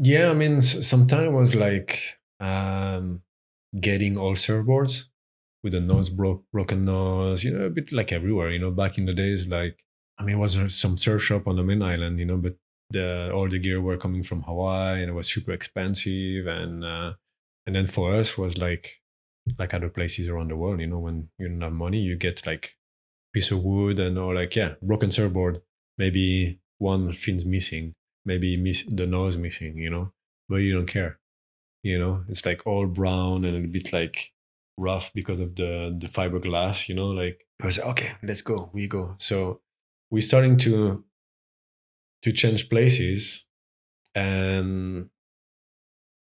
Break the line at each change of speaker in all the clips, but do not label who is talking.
Yeah, I mean, sometimes was like getting all surfboards with a broken nose, a bit like everywhere, back in the days, like, I mean, it was some surf shop on the main island, but all the gear were coming from Hawaii and it was super expensive. And then for us was like other places around the world, when you don't have money, you get like piece of wood and or like, yeah, broken surfboard, maybe one fin's missing, maybe the nose missing, but you don't care, it's like all brown and a bit like rough because of the fiberglass, like I was like, okay, let's go, we go. So we're starting to change places, and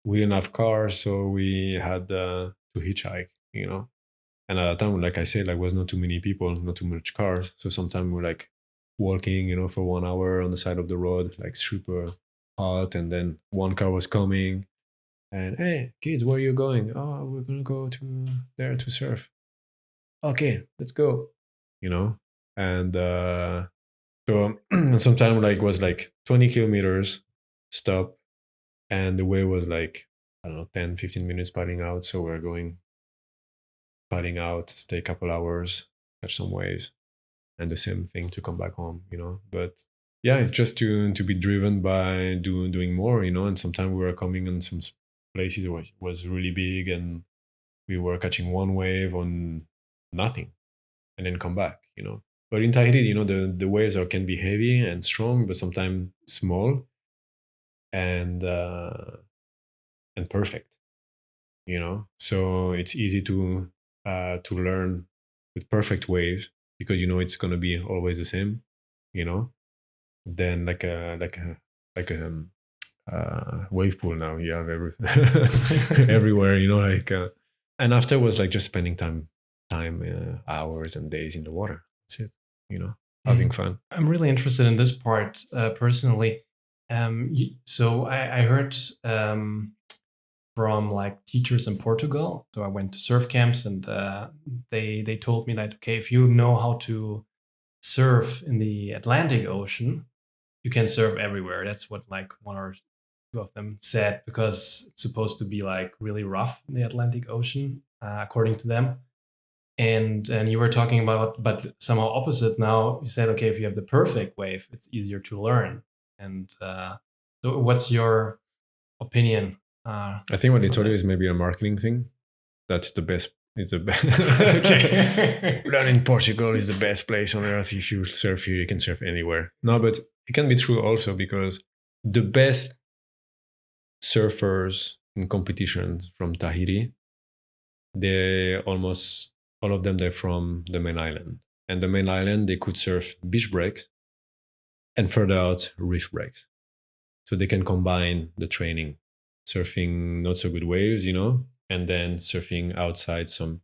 we didn't have cars, so we had to hitchhike, and at that time, like I said, like was not too many people, not too much cars, so sometimes we're like walking, for 1 hour on the side of the road, like super hot, and then one car was coming. And hey, kids, where are you going? Oh, we're gonna go to there to surf. Okay, let's go. You know, and so sometimes like was like 20 kilometers stop, and the way was like, I don't know, 10, 15 minutes paddling out. So we're going paddling out, stay a couple hours, catch some waves, and the same thing to come back home. But yeah, it's just to be driven by doing more. And sometimes we were coming on some places where it was really big, and we were catching one wave on nothing and then come back. But in Tahiti, the waves can be heavy and strong, but sometimes small and perfect. So it's easy to learn with perfect waves, because it's gonna be always the same. You know, then like a wave pool, now you have everything everywhere. And after was like just spending time, hours and days in the water. That's it. Having fun.
I'm really interested in this part personally. So I heard from like teachers in Portugal. So I went to surf camps, and they told me that, okay, if you know how to surf in the Atlantic Ocean, you can surf everywhere. That's what like one or two of them said, because it's supposed to be like really rough in the Atlantic Ocean, according to them. And you were talking about, but somehow opposite now. You said, okay, if you have the perfect wave, it's easier to learn. And so, what's your opinion
I think what they
on
told you
that?
is maybe a marketing thing. That's the best. It's the best. Okay. Learning Portugal is the best place on earth. If you surf here, you can surf anywhere. No, but it can be true also, because the best surfers in competitions from Tahiti, they almost all of them, they're from the main island. And the main island, they could surf beach breaks and further out reef breaks. So they can combine the training, surfing not so good waves, and then surfing outside some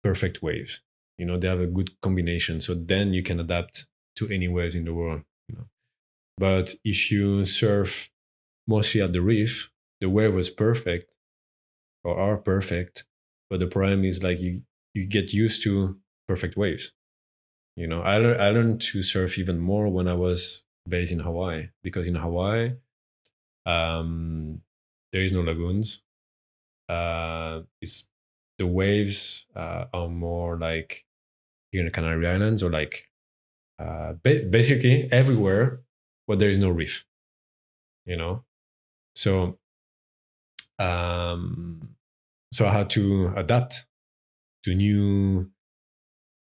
perfect waves. They have a good combination. So then you can adapt to any waves in the world. But if you surf mostly at the reef, the wave was perfect or are perfect, but the problem is like you get used to perfect waves. I learned to surf even more when I was based in Hawaii, because in Hawaii, um, there is no lagoons. It's the waves are more like here in the Canary Islands, or like basically everywhere where there is no reef. You know, so um, so I had to adapt to new,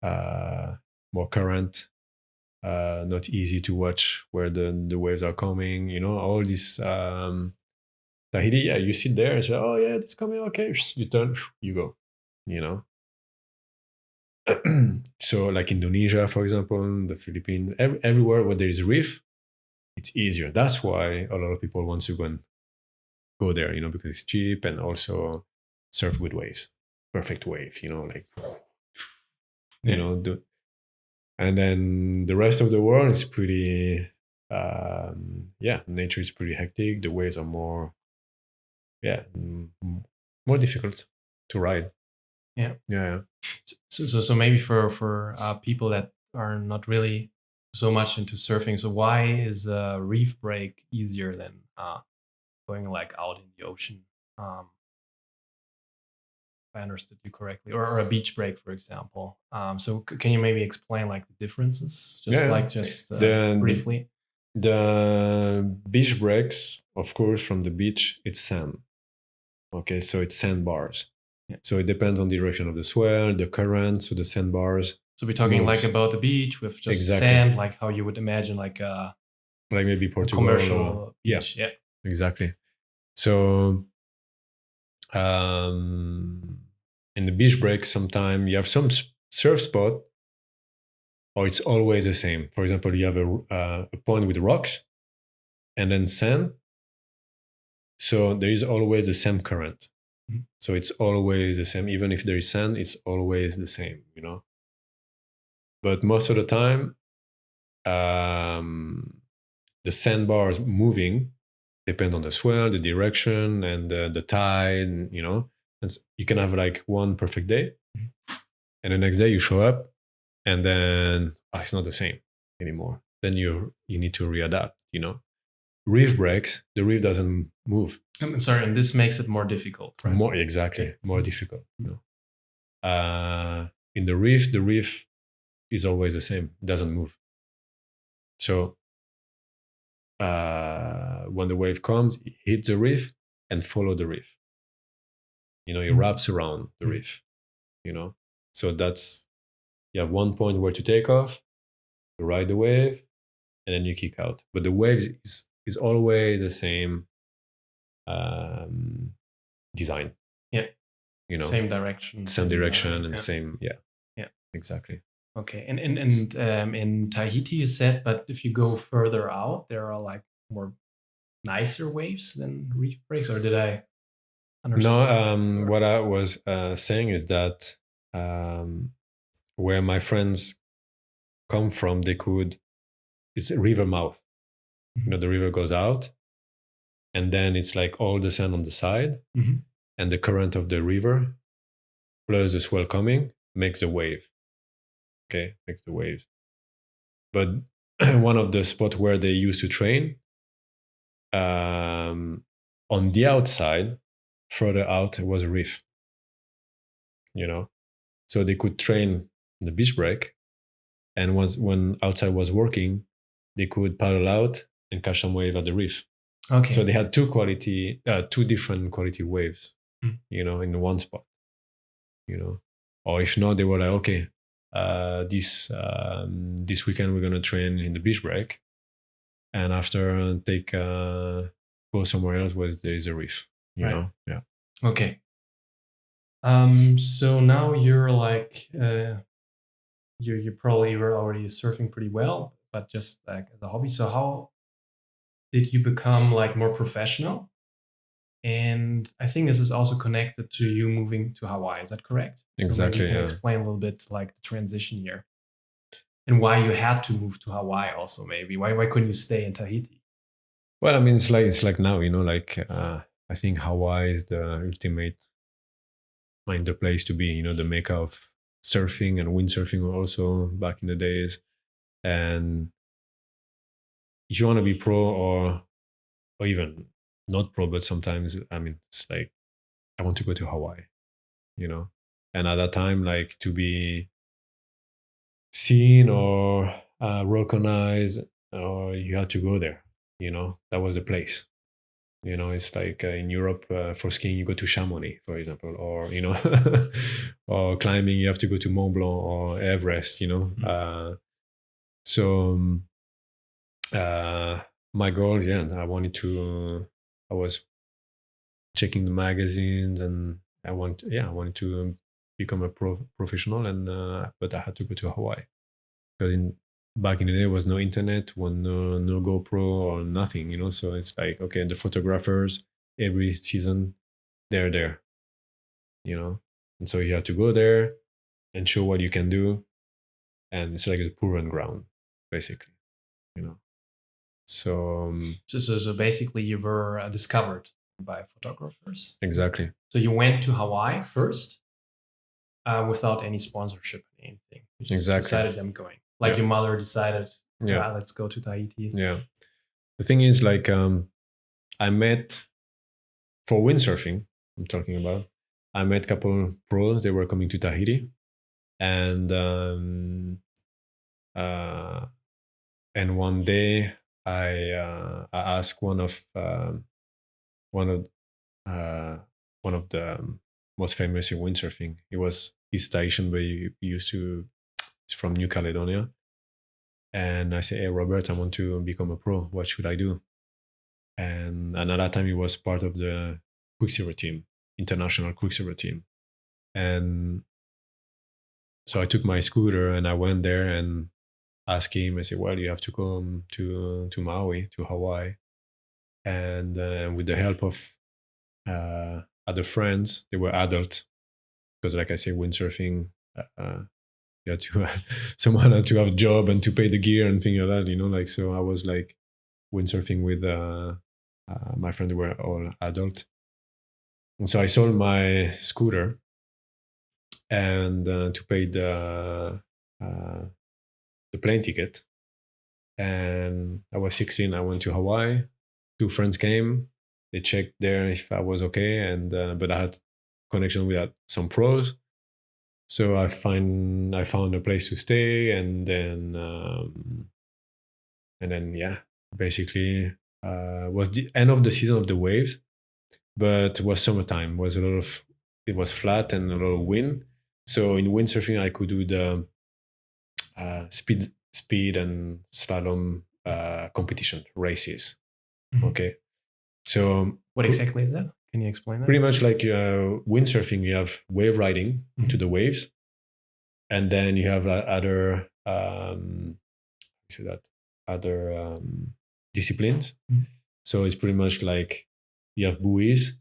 uh, more current, not easy to watch where the waves are coming. All this Tahiti. Yeah, you sit there and say, "Oh yeah, it's coming." Okay, you turn, you go. You know, so like Indonesia, for example, the Philippines, everywhere where there is reef, it's easier. That's why a lot of people want to go there, because it's cheap, and also surf good waves, perfect waves, like you
Yeah.
know. And then the rest of the world is pretty, yeah, nature is pretty hectic. The waves are more, yeah, more difficult to ride.
Yeah.
Yeah,
So maybe for people that are not really so much into surfing, so why is a reef break easier than going like out in the ocean. If I understood you correctly, or a beach break, for example. So can you maybe explain like the differences, just
Yeah.
like just
The,
briefly?
the beach breaks, of course, from the beach, it's sand. Okay, so it's sandbars.
Yeah.
So it depends on the direction of the swell, the current, so the sandbars.
So we're talking like
moves.
about the beach with just
Exactly.
sand, like how you would imagine like a
Like maybe Portugal
commercial
or
beach. Yeah.
exactly. So in the beach break, sometimes you have some surf spot, or it's always the same. For example, you have a point with rocks and then sand. So there is always the same current.
Mhm.
So it's always the same. Even if there is sand, it's always the same, you know. But most of the time, the sandbars moving depend on the swell, the direction, and the tide, you know. And you can have like one perfect day, and the next day you show up, and then it's not the same anymore. Then you need to readapt, you know. Reef breaks, the reef doesn't move.
I'm sorry, and this makes it more difficult, right?
More exactly, more difficult. You know, in the reef is always the same, doesn't move. So when the wave comes, it hits the reef and follow the reef. You know, it wraps around the reef. You know, so that's you have one point where to take off, you ride the wave, and then you kick out. But the wave is always the same design.
Yeah.
You know,
same direction,
same direction,
design.
and
Yeah.
same. Yeah.
Yeah.
Exactly.
Okay, and in Tahiti you said, but if you go further out, there are like more nicer waves than reef breaks, or did I understand?
No, what I was saying is that where my friends come from, it's a river mouth. You know, the river goes out, and then it's like all the sand on the side, and the current of the river plus the swell coming makes the wave. Okay, makes the waves. But one of the spots where they used to train, on the outside, further out, was a reef. You know, so they could train on the beach break, and when outside was working, they could paddle out and catch some wave at the reef.
Okay.
So they had two different quality waves, you know, in one spot, you know. Or if not, they were like, okay, this weekend we're gonna train in the beach break, and after go somewhere else where there is a reef, you know. Yeah.
Okay. So now you're like you probably were already surfing pretty well, but just like as a hobby. So how did you become like more professional? And I think this is also connected to you moving to Hawaii. Is that correct?
Exactly.
So maybe you can
Yeah.
explain a little bit like the transition here, and why you had to move to Hawaii. Also, maybe why couldn't you stay in Tahiti?
Well, I mean, it's like now, you know, like I think Hawaii is the ultimate, the place to be. You know, the mecca of surfing and windsurfing also back in the days. And if you want to be pro or even not pro, but sometimes I mean, it's like I want to go to Hawaii, you know. And at that time, like to be seen or recognized, or you had to go there. You know, that was the place. You know, it's like in Europe for skiing, you go to Chamonix, for example, or you know, or climbing, you have to go to Mont Blanc or Everest. You know, so my goal, yeah, I was checking the magazines, and I wanted to become a professional, and but I had to go to Hawaii because back in the day, there was no internet, no GoPro or nothing, you know. So it's like, okay, the photographers every season they're there, you know, and so you have to go there and show what you can do, and it's like a proven ground, basically, you know. So
So basically, you were discovered by photographers.
exactly.
So you went to Hawaii first, without any sponsorship or anything. You just decided I'm going. Like your mother decided, let's go to Tahiti.
Yeah. The thing is, like, I met for windsurfing, I'm talking about. I met a couple pros. They were coming to Tahiti, and uh, and one day I asked one of uh, one of the most famous in windsurfing. He was he's Tahitian, but he used to. He's from New Caledonia, and I said, "Hey, Robert, I want to become a pro. What should I do?" And at that time, he was part of the Quicksilver team, international Quicksilver team, and so I took my scooter and I went there and asked him. I said, "Well, you have to come to Maui, to Hawaii," and with the help of other friends, they were adults because, like I say, windsurfing. You had to someone had to have a job and to pay the gear and things like that, like so I was like windsurfing with my friends. They were all adult, and so I sold my scooter and to pay the plane ticket. And I was 16. I went to Hawaii. Two friends came. They checked there if I was okay, and but I had connection with some pros. So I found a place to stay, and then yeah, basically was the end of the season of the waves, but it was summertime. It was flat and a lot of wind. So in windsurfing, I could do the speed and slalom competition races.
Mhm.
Okay, so
What exactly is that? Can you explain that?
pretty much like windsurfing, you have wave riding into the waves, and then you have other say that other disciplines. So it's pretty much like you have buoys,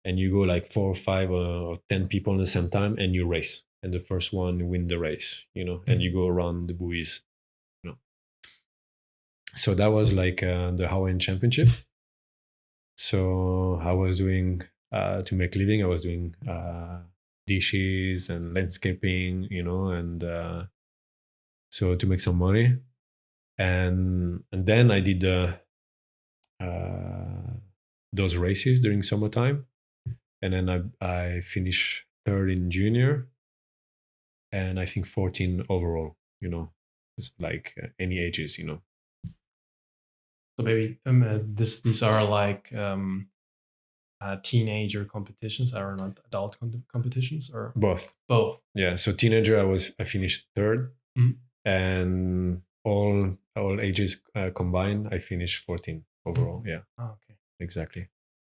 and you go like 4 or 5 or 10 people at the same time, and you race, and the first one win the race, and you go around the buoys. So that was like the Hawaiian Championship. So I was doing to make a living. I was doing dishes and landscaping, and so to make some money. And then I did uh, those races during summertime, and then I finished third in junior, and I think 14 overall. It's like any ages.
So maybe these are like teenager competitions, are not adult competitions, or
Both.
both?
Yeah. So teenager, I finished third, and all ages combined, I finished 14 overall. Yeah.
Oh, okay.
Exactly.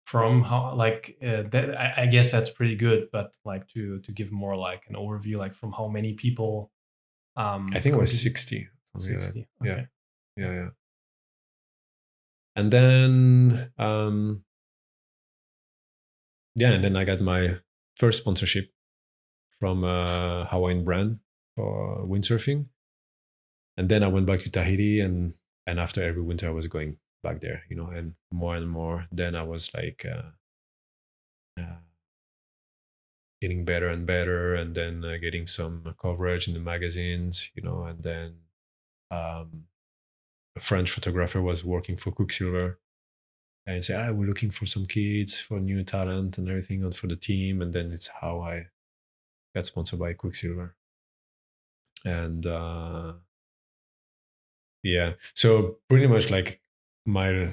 From how like that, I guess that's pretty good, but like to give more like an overview, like from how many people
I think it was
competed?
60. Something like that.
60.
Yeah.
Okay.
Yeah. And then and then I got my first sponsorship from a Hawaiian brand for windsurfing. And then I went back to Tahiti, and after every winter I was going back there, and more. Then I was like uh, getting better and better, and then getting some coverage in the magazines, and then um, a French photographer was working for Quicksilver and say, we're looking for some kids for new talent and everything and for the team. And then it's how I got sponsored by Quicksilver. And yeah, so pretty much like I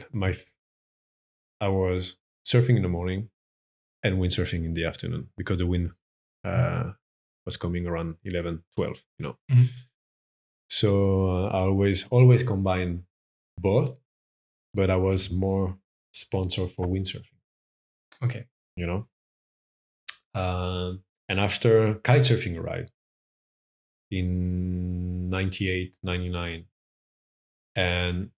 was surfing in the morning and windsurfing in the afternoon because the wind was coming around 11, 12. So I always combine both, but I was more sponsored for windsurfing.
Okay.
And after kitesurfing arrived in 98, 99, and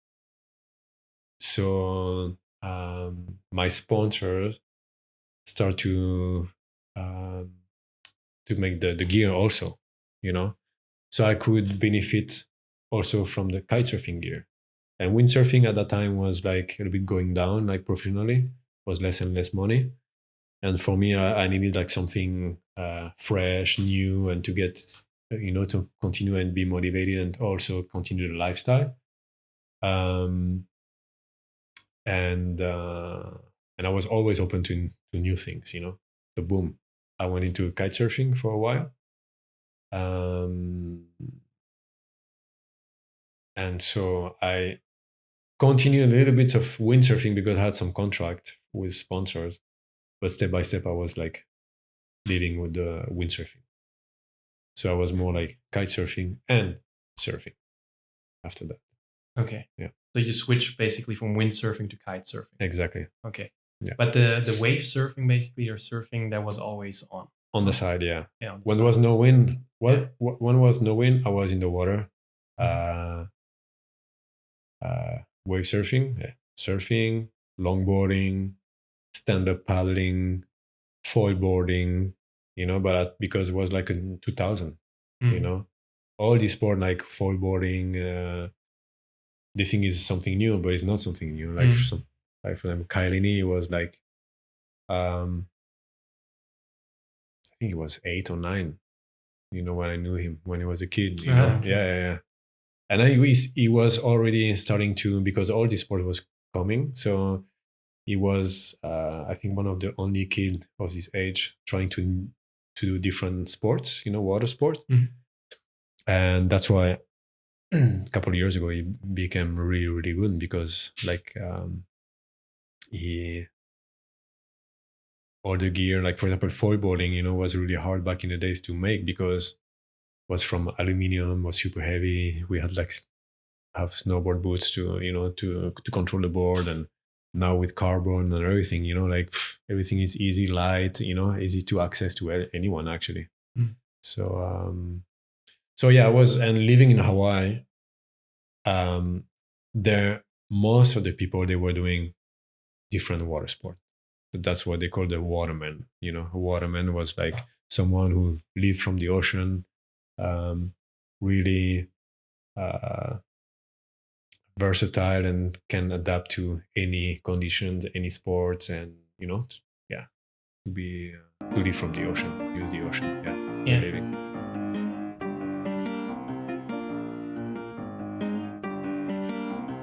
so my sponsors start to make the gear also, so I could benefit also from the kitesurfing gear. And windsurfing at that time was like a little bit going down, like professionally, was less and less money. And for me, I needed like something fresh, new, and to get, to continue and be motivated and also continue the lifestyle. And and I was always open to new things, So boom, I went into kite surfing for a while. And so I continued a little bit of windsurfing because I had some contract with sponsors. But step by step, I was like leading with the windsurfing. So I was more like kite surfing and surfing after that.
Okay.
Yeah.
So you switched basically from windsurfing to kite surfing.
Exactly.
Okay.
Yeah.
But the wave surfing, basically, or surfing, that was always on.
On the side, yeah.
Yeah. On the
When
side.
there was no wind, when was no wind, I was in the water. Wave surfing, surfing, longboarding, stand-up paddling, foil boarding, because it was like in 2000, all this sport like foil boarding, they think is something new, but it's not something new. Like like for them, Kailini was like, I think he was 8 or 9. When I knew him when he was a kid.
Okay.
Yeah. And he was already starting to, because all this sport was coming. So he was, I think, one of the only kid of his age trying to do different sports, water sports. And that's why a couple of years ago he became really, really good, because like he all the gear, like for example foil boarding, was really hard back in the days to make, because it was from aluminum, was super heavy. We had like have snowboard boots to to control the board, and now with carbon and everything, like everything is easy, light, easy to access to anyone actually. So yeah, I was, and living in Hawaii, there, most of the people, they were doing different water sport. So that's what they call the waterman. A waterman was like someone who lived from the ocean, really versatile and can adapt to any conditions, any sports, and yeah, to live from the ocean, use the ocean, for living.